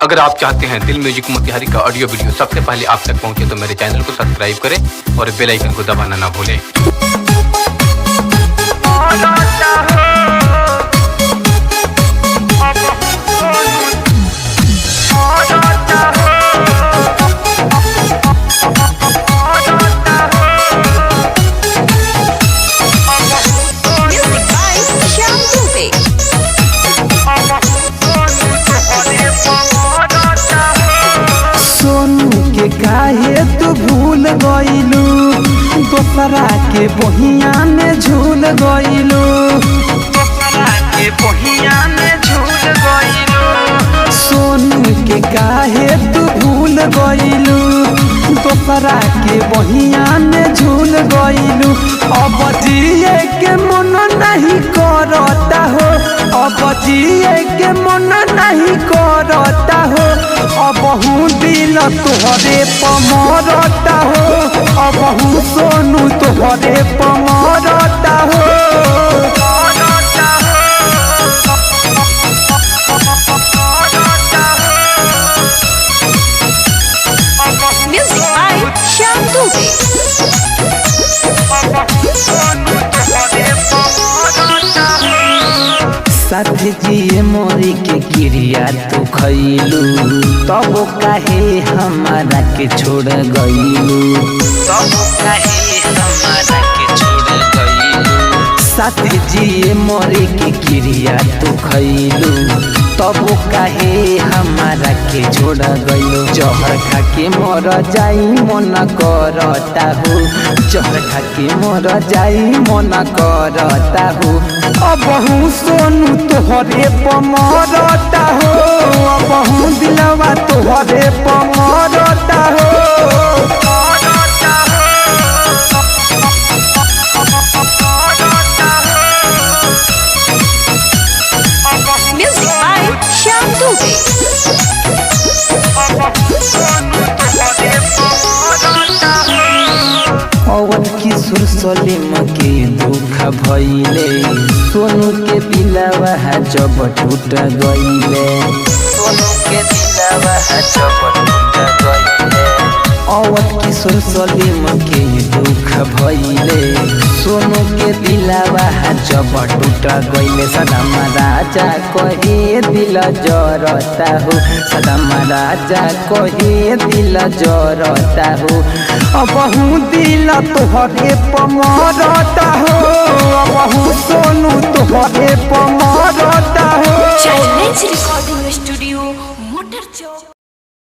अगर आप चाहते हैं दिल म्यूजिक मोतिहारी का ऑडियो वीडियो सबसे पहले आप तक पहुंचे तो मेरे चैनल को सब्सक्राइब करें और बेल आइकन को दबाना ना भूलें। काहे तू भूल गइलू दोसरा के बहिया में झूल गइलू, दोसरा के बहिया में झूल गइलू। सोनू के काहे तू भूल गइलू दोसरा के बहिया में झूल गइलू। अब जिए के मन नहीं करता हो, अब जिए के मन नहीं करता हो। अबहू दिल तोहरे पमरता हो, अबहू सोनू तोहरे पमरता हो। Music by Shyam Dubey। साथ जिए मोरी के क्रिया तू खैलू, तब काहे हमारा के छोड़ गइलू, तब काहे हमारा के छोड़ गइलू। साथ जिए मोरी के क्रिया तू खैलू, तब काहे हमारा के छोड़ गइलू। जहर खा के मर जाई मन करता हो, जहर खा के मर जाई मन करता हो। अबहू सोनू तोहरे पमरता हो, अबहू दिलवा तोहरे पमरता हो। Music by Shyam Dubey। Awadh किशोर सलीम के दुख भइले, सोनू के दिलवा जब टूट गइले, सोनू के दिलवा जब टूट गइले। अवध किशोर सलीम के दुख भइले, सोनू के दिलवा जब टूट गइले। सदाम राजा कहे दिल जरता हो, सदाम राजा कहे दिल जरता हो। अबहू दिल तोहरे पमरता हो, अबहू सोनू तोहरे पमरता हो। चैलेंज रिकॉर्डिंग स्टूडियो मोटर चौक।